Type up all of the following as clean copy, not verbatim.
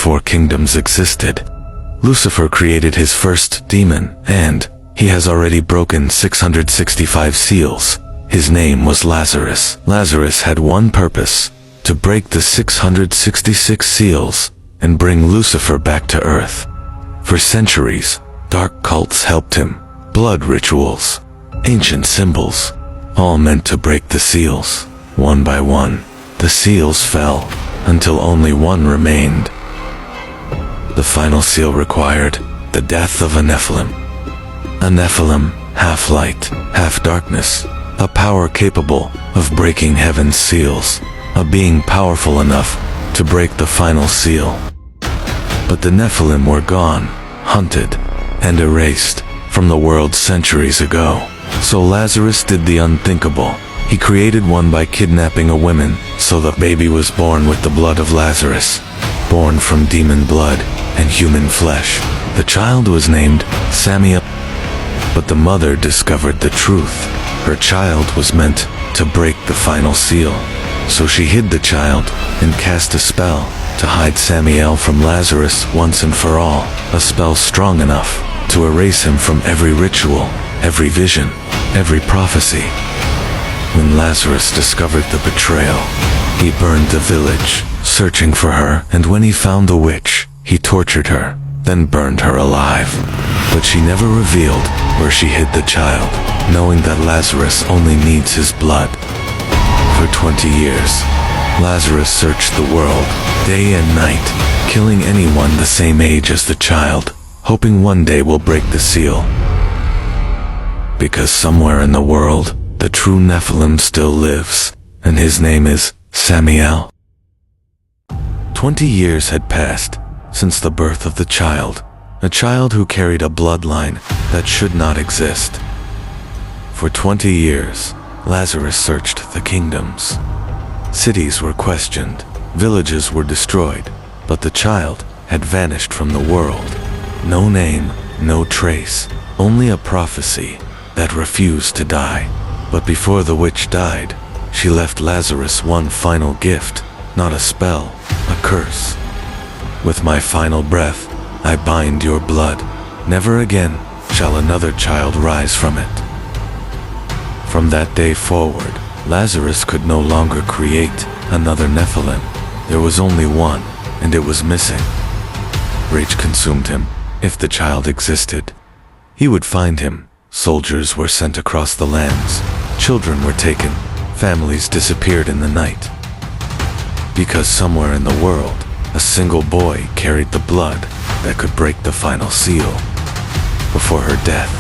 before kingdoms existed. Lucifer created his first demon, and he has already broken 665 seals. His name was Lazarus. Lazarus had one purpose: to break the 666 seals and bring Lucifer back to earth. For centuries, dark cults helped him. Blood rituals, ancient symbols, all meant to break the seals. One by one, the seals fell, until only one remained. The final seal required the death of a Nephilim. A Nephilim, half light, half darkness, a power capable of breaking heaven's seals, a being powerful enough to break the final seal. But the Nephilim were gone, hunted, and erased from the world centuries ago. So Lazarus did the unthinkable. He created one by kidnapping a woman, so the baby was born with the blood of Lazarus, born from demon blood and human flesh. The child was named Samael, but the mother discovered the truth. Her child was meant to break the final seal. So she hid the child and cast a spell to hide Samael from Lazarus once and for all, a spell strong enough to erase him from every ritual, every vision, every prophecy. When Lazarus discovered the betrayal, he burned the village, searching for her, and when he found the witch, he tortured her, then burned her alive. But she never revealed where she hid the child, knowing that Lazarus only needs his blood. For 20 years, Lazarus searched the world, day and night, killing anyone the same age as the child, hoping one day will break the seal. Because somewhere in the world, the true Nephilim still lives, and his name is Samael. 20 years had passed since the birth of the child, a child who carried a bloodline that should not exist. For 20 years, Lazarus searched the kingdoms. Cities were questioned, villages were destroyed, but the child had vanished from the world. No name, no trace, only a prophecy that refused to die. But before the witch died, she left Lazarus one final gift, not a spell, a curse. With my final breath, I bind your blood. Never again shall another child rise from it. From that day forward, Lazarus could no longer create another Nephilim. There was only one, and it was missing. Rage consumed him. If the child existed, he would find him. Soldiers were sent across the lands. Children were taken. Families disappeared in the night. Because somewhere in the world, a single boy carried the blood that could break the final seal. Before her death,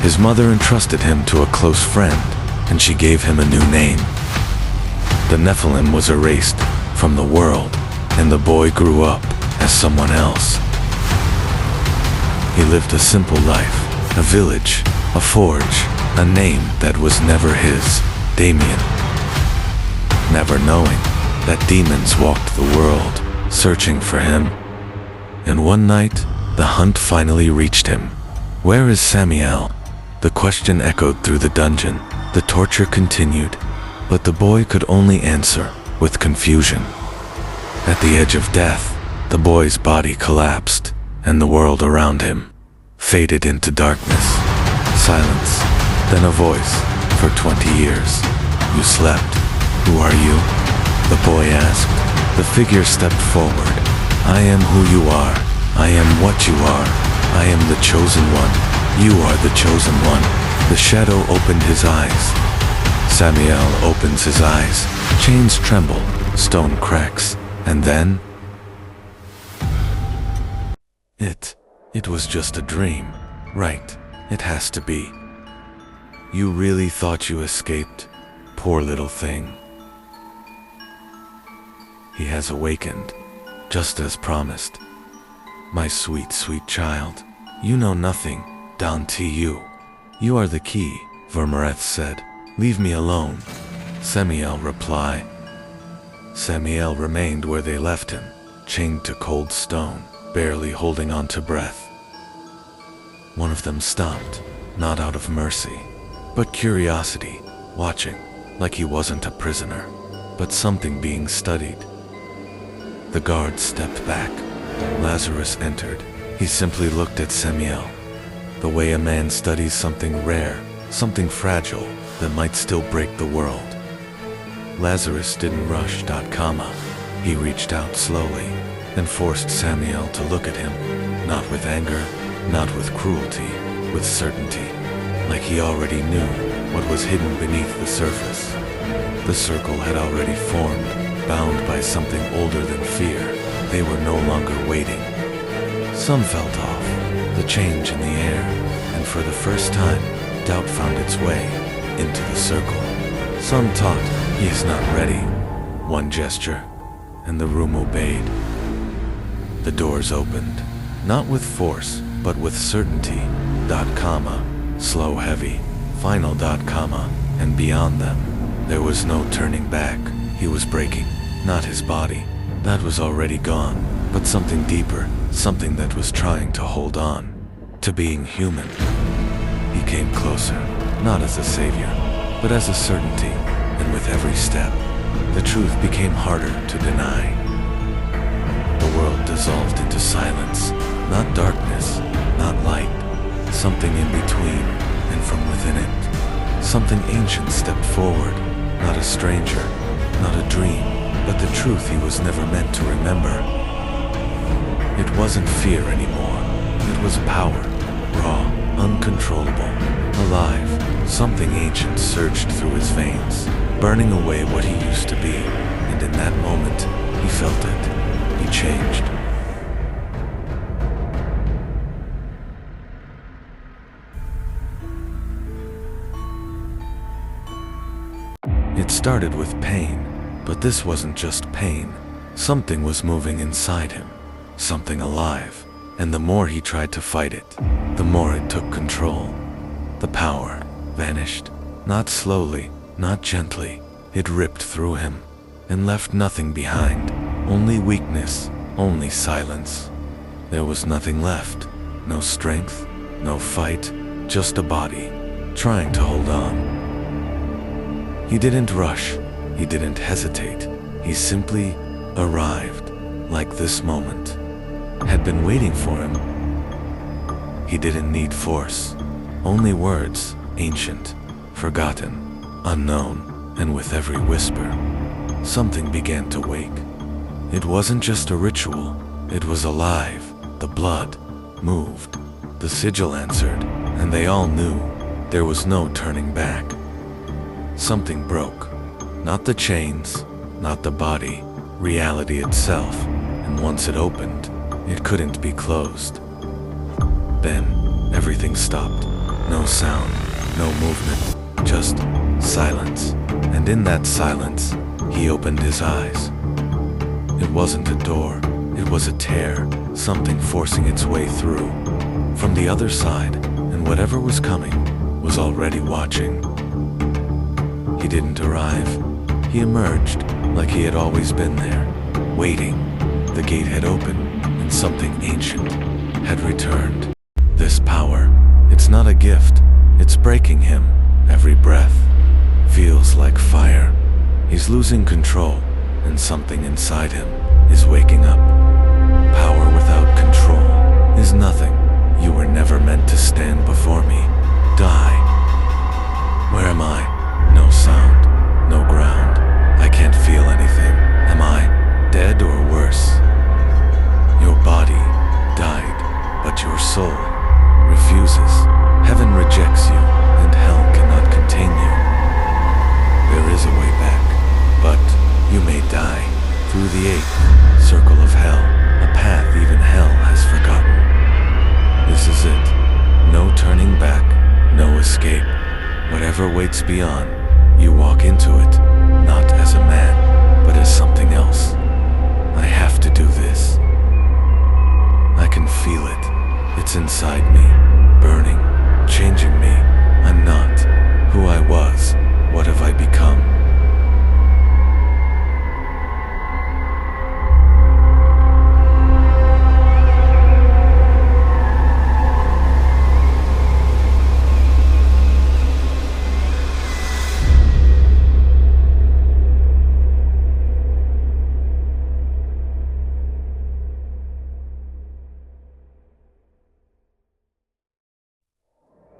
his mother entrusted him to a close friend, and she gave him a new name. The Nephilim was erased from the world, and the boy grew up as someone else. He lived a simple life, a village, a forge, a name that was never his, Damien. Never knowing that demons walked the world, searching for him. And one night, the hunt finally reached him. Where is Samael? The question echoed through the dungeon. The torture continued, but the boy could only answer with confusion. At the edge of death, the boy's body collapsed, and the world around him faded into darkness. Silence, then a voice. For 20 years, you slept. Who are you? The boy asked. The figure stepped forward. I am who you are. I am what you are. I am the chosen one. You are the chosen one. The shadow opened his eyes. Samael opens his eyes. Chains tremble, stone cracks, and then... It was just a dream. Right, it has to be. You really thought you escaped? Poor little thing. He has awakened, just as promised. My sweet, sweet child, you know nothing, down to you. You are the key, Vermereth said. Leave me alone. Samael replied. Samael remained where they left him, chained to cold stone, barely holding on to breath. One of them stopped, not out of mercy, but curiosity, watching, like he wasn't a prisoner, but something being studied. The guard stepped back, Lazarus entered. He simply looked at Samael, the way a man studies something rare, something fragile that might still break the world. Lazarus didn't rush. He reached out slowly and forced Samael to look at him, not with anger, not with cruelty, with certainty, like he already knew what was hidden beneath the surface. The circle had already formed, bound by something older than fear. They were no longer waiting. Some felt off, the change in the air, and for the first time, doubt found its way into the circle. Some thought, he is not ready. One gesture, and the room obeyed. The doors opened, not with force, but with certainty. Slow, heavy, final. And beyond them, there was no turning back. He was breaking, not his body. That was already gone, but something deeper, something that was trying to hold on to being human. He came closer, not as a savior, but as a certainty, and with every step, the truth became harder to deny. The world dissolved into silence, not darkness, not light, something in between, and from within it, something ancient stepped forward, not a stranger, not a dream, but the truth he was never meant to remember. It wasn't fear anymore, it was power, raw, uncontrollable, alive. Something ancient surged through his veins, burning away what he used to be, and in that moment, he felt it. He changed. It started with pain, but this wasn't just pain. Something was moving inside him, something alive, and the more he tried to fight it, the more it took control. The power vanished, not slowly, not gently. It ripped through him and left nothing behind, only weakness, only silence. There was nothing left, no strength, no fight, just a body, trying to hold on. He didn't rush, he didn't hesitate, he simply arrived, like this moment had been waiting for him. He didn't need force, only words, ancient, forgotten, unknown, and with every whisper, something began to wake. It wasn't just a ritual, it was alive. The blood moved, the sigil answered, and they all knew there was no turning back. Something broke, not the chains, not the body, reality itself, and once it opened, it couldn't be closed. Then, everything stopped. No sound, no movement, just silence. And in that silence, he opened his eyes. It wasn't a door, it was a tear, something forcing its way through. From the other side, and whatever was coming, was already watching. He didn't arrive. He emerged, like he had always been there, waiting. The gate had opened, and something ancient had returned. This power, it's not a gift, it's breaking him. Every breath feels like fire. He's losing control, and something inside him is waking up. Power without control is nothing. You were never meant to stand before me. Die. Where am I? No sound, no ground. I can't feel anything. Am I dead or worse? Your body died, but your soul refuses. Heaven rejects you, and hell cannot contain you. There is a way back, but you may die through the eighth circle of hell, a path even hell has forgotten. This is it. No turning back, no escape. Whatever waits beyond, you walk into it, not as a man, but as something else. I have to do this. I can feel it. It's inside me, burning, changing me. I'm not who I was. What have I become?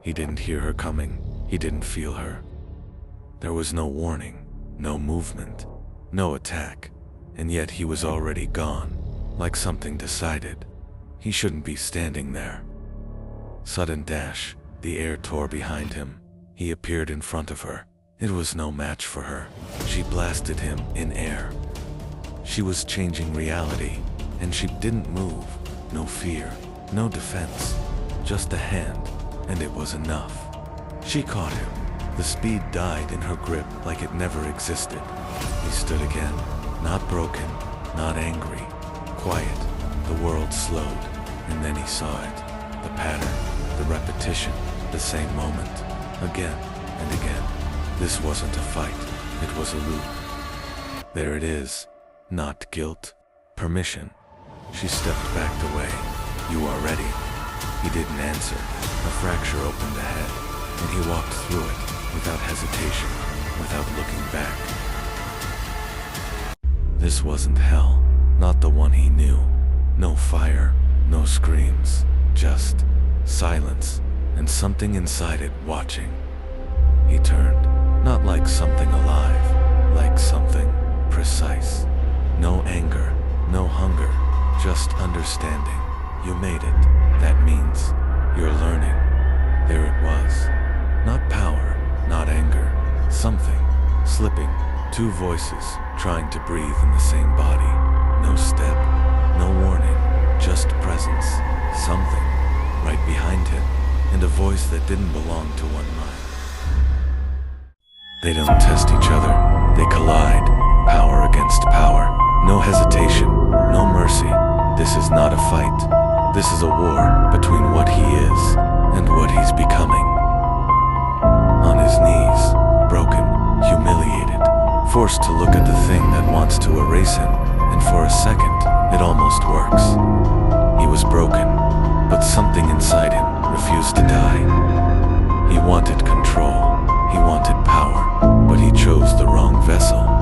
He didn't hear her coming. He didn't feel her. There was no warning, no movement, no attack, and yet he was already gone, like something decided. He shouldn't be standing there. Sudden dash, the air tore behind him. He appeared in front of her. It was no match for her. She blasted him in air. She was changing reality, and she didn't move. No fear, no defense, just a hand, and it was enough. She caught him. The speed died in her grip like it never existed. He stood again, not broken, not angry, quiet. The world slowed, and then he saw it. The pattern, the repetition, the same moment, again and again. This wasn't a fight, it was a loop. There it is, not guilt, permission. She stepped back away. You are ready. He didn't answer. A fracture opened ahead, and he walked through it without hesitation, without looking back. This wasn't hell, not the one he knew. No fire, no screams, just silence, and something inside it watching. He turned, not like something alive, like something precise. No anger, no hunger, just understanding. You made it. That means you're learning. There it was. Not power, not anger. Something, slipping. Two voices, trying to breathe in the same body. No step, no warning, just presence. Something, right behind him, and a voice that didn't belong to one mind. They don't test each other, they collide. Power against power. No hesitation, no mercy. This is not a fight. This is a war between what he is and what he's becoming. On his knees, broken, humiliated, forced to look at the thing that wants to erase him, and for a second, it almost works. He was broken, but something inside him refused to die. He wanted control, he wanted power, but he chose the wrong vessel.